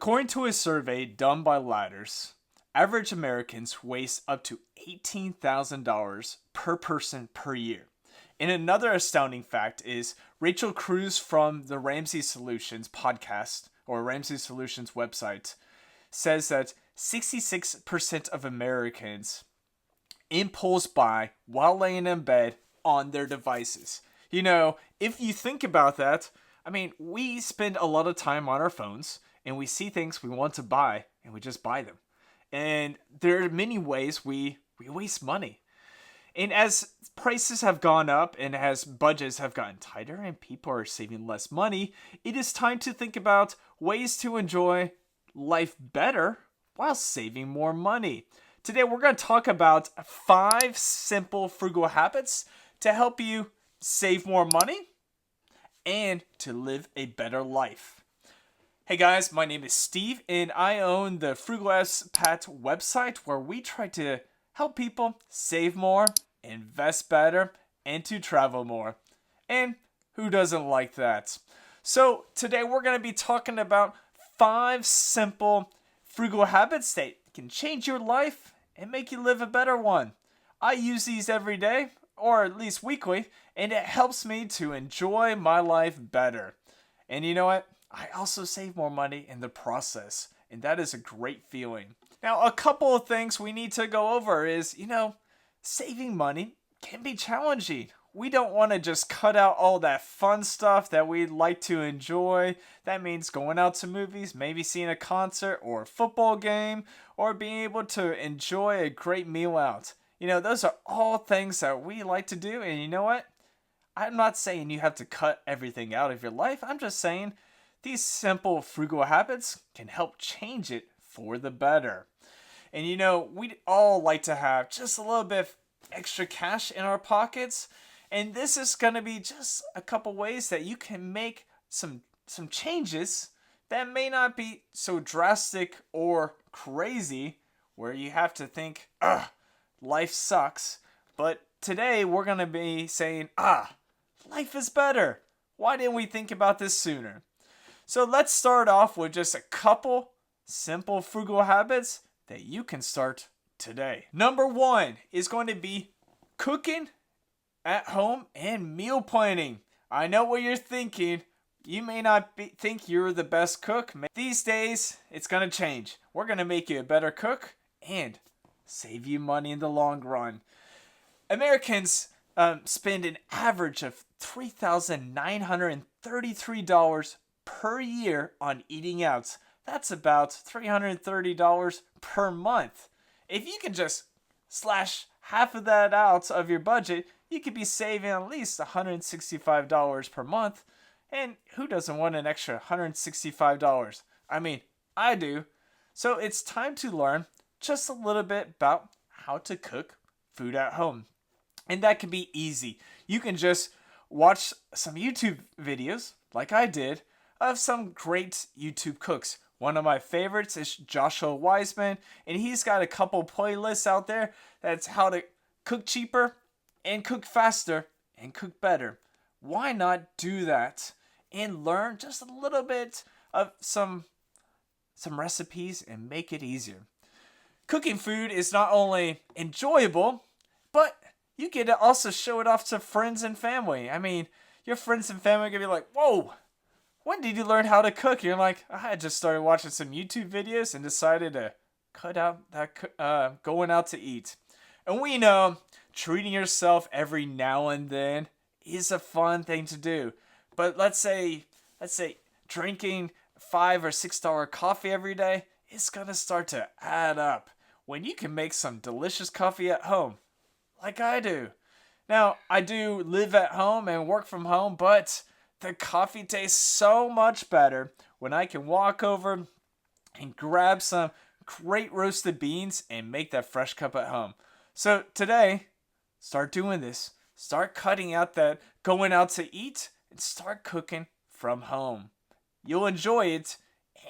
According to a survey done by Ladders, average Americans waste up to $18,000 per person per year. And another astounding fact is Rachel Cruz from the Ramsey Solutions podcast or Ramsey Solutions website says that 66% of Americans impulse buy while laying in bed on their devices. You know, if you think about that, I mean, we spend a lot of time on our phones and we see things we want to buy and we just buy them. And there are many ways we waste money. And as prices have gone up and as budgets have gotten tighter and people are saving less money, it is time to think about ways to enjoy life better while saving more money. Today we're going to talk about 5 simple frugal habits to help you save more money and to live a better life. Hey guys, my name is Steve and I own the Frugal Expat website where we try to help people save more, invest better, and to travel more. And who doesn't like that? So today we're going to be talking about 5 simple frugal habits that can change your life and make you live a better one. I use these every day, or at least weekly, and it helps me to enjoy my life better. And you know what? I also save more money in the process, and that is a great feeling. Now, a couple of things we need to go over is, saving money can be challenging. We don't want to just cut out all that fun stuff that we'd like to enjoy. That means going out to movies, maybe seeing a concert or a football game, or being able to enjoy a great meal out. Those are all things that we like to do, and you know what? I'm not saying you have to cut everything out of your life. I'm just saying these simple frugal habits can help change it for the better. And we'd all like to have just a little bit of extra cash in our pockets. And this is going to be just a couple ways that you can make some changes that may not be so drastic or crazy where you have to think, life sucks. But today we're going to be saying, life is better. Why didn't we think about this sooner? So let's start off with just a couple simple frugal habits that you can start today. Number 1 is going to be cooking at home and meal planning. I know what you're thinking. You may not think you're the best cook. These days, it's going to change. We're going to make you a better cook and save you money in the long run. Americans spend an average of $3,933 per year on eating out. That's about $330 per month. If you can just slash half of that out of your budget, you could be saving at least $165 per month. And who doesn't want an extra $165? I mean, I do. So it's time to learn just a little bit about how to cook food at home. And that can be easy. You can just watch some YouTube videos, like I did, of some great YouTube cooks. One of my favorites is Joshua Wiseman, and he's got a couple playlists out there that's how to cook cheaper and cook faster and cook better. Why not do that and learn just a little bit of some recipes and make it easier? Cooking food is not only enjoyable, but you get to also show it off to friends and family. I mean, your friends and family are going to be like, whoa, when did you learn how to cook? You're like, I just started watching some YouTube videos and decided to cut out that going out to eat. And we know treating yourself every now and then is a fun thing to do. But let's say drinking $5 or $6 coffee every day, it's going to start to add up when you can make some delicious coffee at home, like I do. Now, I do live at home and work from home, but the coffee tastes so much better when I can walk over and grab some great roasted beans and make that fresh cup at home. So today, start doing this. Start cutting out that going out to eat and start cooking from home. You'll enjoy it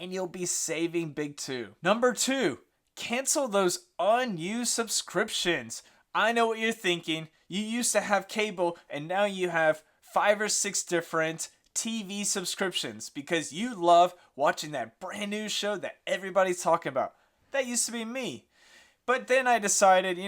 and you'll be saving big too. Number 2, cancel those unused subscriptions. I know what you're thinking. You used to have cable and now you have 5 or 6 different TV subscriptions because you love watching that brand new show that everybody's talking about. That used to be me. But then I decided,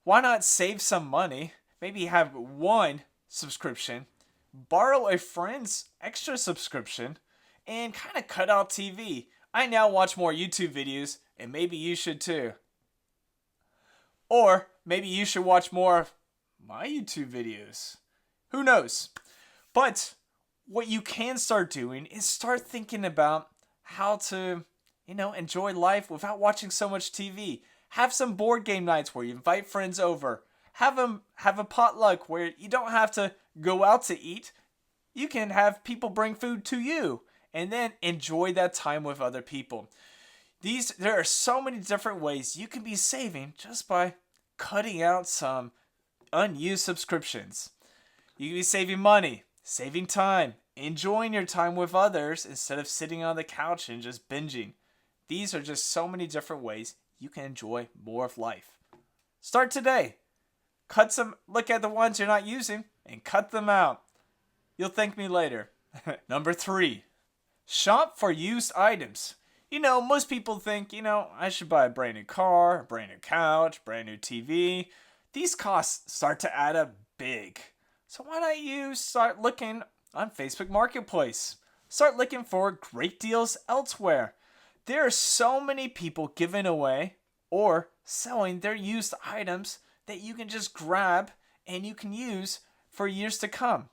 why not save some money? Maybe have one subscription, borrow a friend's extra subscription, and kind of cut out TV. I now watch more YouTube videos, and maybe you should too. Or maybe you should watch more of my YouTube videos. Who knows? But what you can start doing is start thinking about how to, enjoy life without watching so much TV. Have some board game nights where you invite friends over. Have a potluck where you don't have to go out to eat. You can have people bring food to you and then enjoy that time with other people. There are so many different ways you can be saving just by cutting out some unused subscriptions. You can be saving money, saving time, enjoying your time with others instead of sitting on the couch and just binging. These are just so many different ways you can enjoy more of life. Start today. Look at the ones you're not using and cut them out. You'll thank me later. Number 3, shop for used items. Most people think, I should buy a brand new car, a brand new couch, brand new TV. These costs start to add up big. So why not you start looking on Facebook Marketplace? Start looking for great deals elsewhere. There are so many people giving away or selling their used items that you can just grab and you can use for years to come.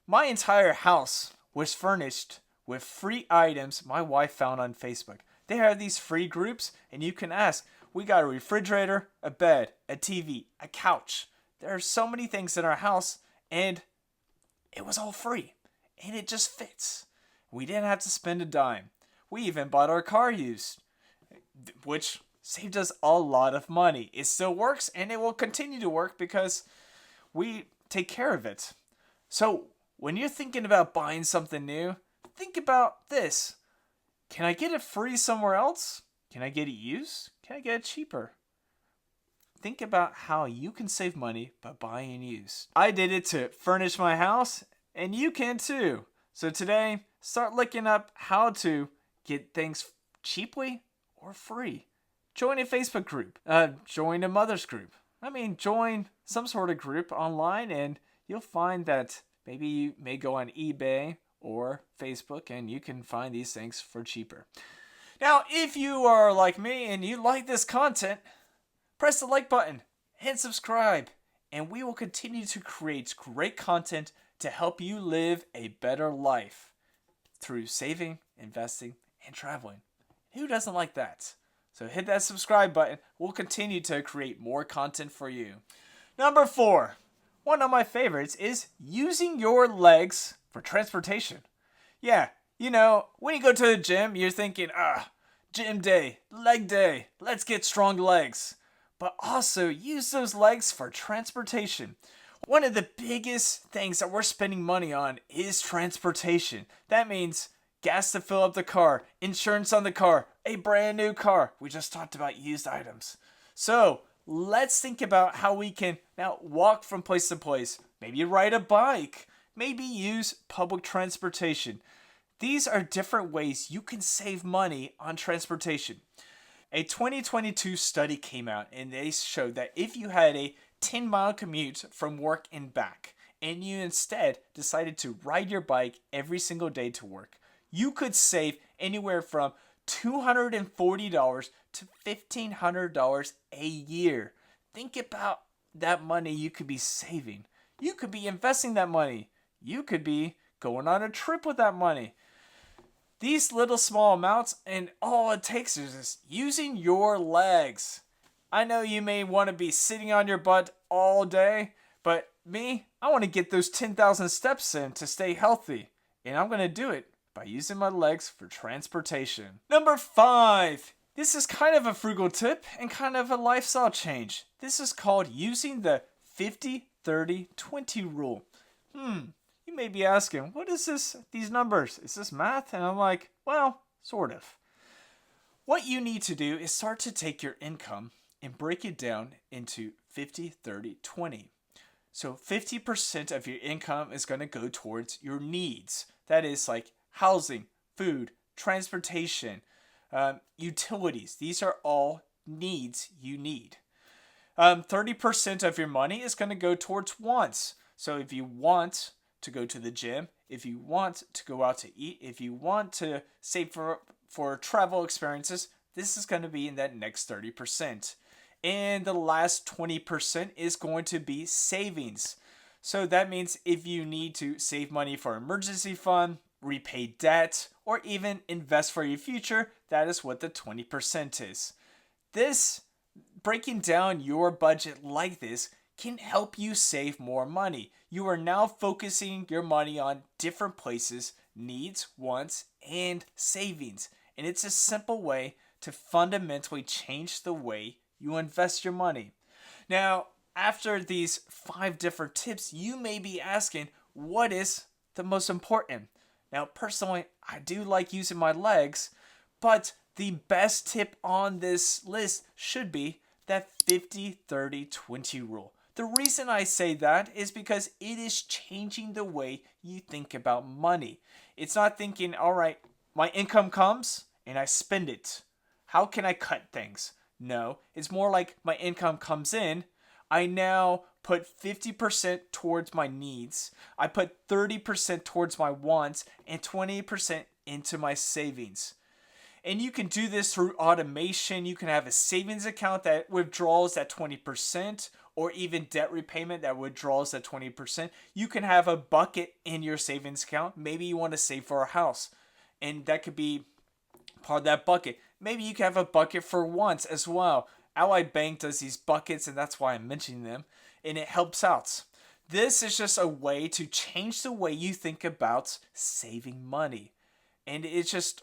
My entire house was furnished with free items my wife found on Facebook. They have these free groups and you can ask, we got a refrigerator, a bed, a TV, a couch. There are so many things in our house and it was all free and it just fits. We didn't have to spend a dime. We even bought our car used, which saved us a lot of money. It still works and it will continue to work because we take care of it. So when you're thinking about buying something new, think about this. Can I get it free somewhere else? Can I get it used? Can I get it cheaper? Think about how you can save money by buying used. I did it to furnish my house and you can too. So today, start looking up how to get things cheaply or free. Join a Facebook group. Join a mother's group. Join some sort of group online and you'll find that maybe you may go on eBay or Facebook and you can find these things for cheaper. Now, if you are like me and you like this content, press the like button and subscribe. And we will continue to create great content to help you live a better life through saving, investing, and traveling. Who doesn't like that? So hit that subscribe button. We'll continue to create more content for you. Number 4, one of my favorites is using your legs for transportation. Yeah, when you go to the gym, you're thinking, gym day, leg day, let's get strong legs. But also use those legs for transportation. One of the biggest things that we're spending money on is transportation. That means gas to fill up the car, insurance on the car, a brand new car. We just talked about used items. So let's think about how we can now walk from place to place. Maybe ride a bike. Maybe use public transportation. These are different ways you can save money on transportation. A 2022 study came out and they showed that if you had a 10-mile commute from work and back, and you instead decided to ride your bike every single day to work, you could save anywhere from $240 to $1,500 a year. Think about that money you could be saving. You could be investing that money. You could be going on a trip with that money. These little small amounts, and all it takes is just using your legs. I know you may want to be sitting on your butt all day, but me, I want to get those 10,000 steps in to stay healthy. And I'm going to do it by using my legs for transportation. Number 5. This is kind of a frugal tip and kind of a lifestyle change. This is called using the 50-30-20 rule. You may be asking, what is these numbers? Is this math? And I'm like, well, sort of. What you need to do is start to take your income and break it down into 50-30-20. So 50% of your income is going to go towards your needs. That is like housing, food, transportation, utilities. These are all needs you need. 30% of your money is going to go towards wants. So if you want to go to the gym, if you want to go out to eat, if you want to save for travel experiences, this is going to be in that next 30%. And the last 20% is going to be savings. So that means if you need to save money for emergency fund, repay debt, or even invest for your future, that is what the 20% is. This, breaking down your budget like this, can help you save more money. You are now focusing your money on different places, needs, wants, and savings. And it's a simple way to fundamentally change the way you invest your money. Now, after these 5 different tips, you may be asking, what is the most important? Now, personally, I do like using my legs, but the best tip on this list should be that 50-30-20 rule. The reason I say that is because it is changing the way you think about money. It's not thinking, all right, my income comes and I spend it. How can I cut things? No, it's more like my income comes in. I now put 50% towards my needs. I put 30% towards my wants and 20% into my savings. And you can do this through automation. You can have a savings account that withdraws that 20%, or even debt repayment that withdraws that 20%. You can have a bucket in your savings account. Maybe you want to save for a house, and that could be part of that bucket. Maybe you can have a bucket for wants as well. Ally Bank does these buckets, and that's why I'm mentioning them, and it helps out. This is just a way to change the way you think about saving money. And it's just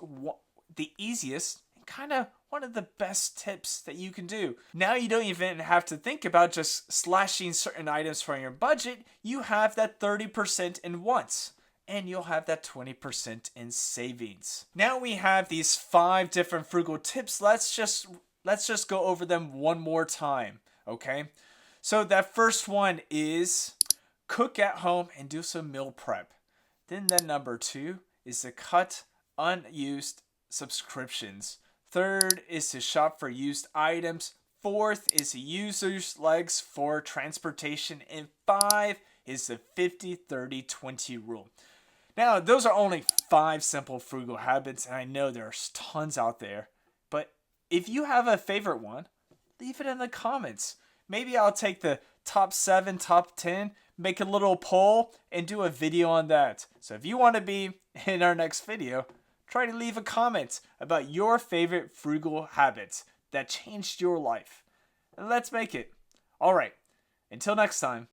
the easiest, kind of one of the best tips that you can do. Now you don't even have to think about just slashing certain items from your budget. You have that 30% in wants, and you'll have that 20% in savings. Now we have these 5 different frugal tips. Let's just go over them one more time, okay? So that first one is cook at home and do some meal prep. Then that number 2 is to cut unused subscriptions. 3rd is to shop for used items. 4th is to use those legs for transportation. And 5 is the 50-30-20 rule. Now, those are only 5 simple frugal habits, and I know there's tons out there. But if you have a favorite one, leave it in the comments. Maybe I'll take the top 7, top 10, make a little poll, and do a video on that. So if you want to be in our next video, try to leave a comment about your favorite frugal habits that changed your life. And let's make it. All right, until next time.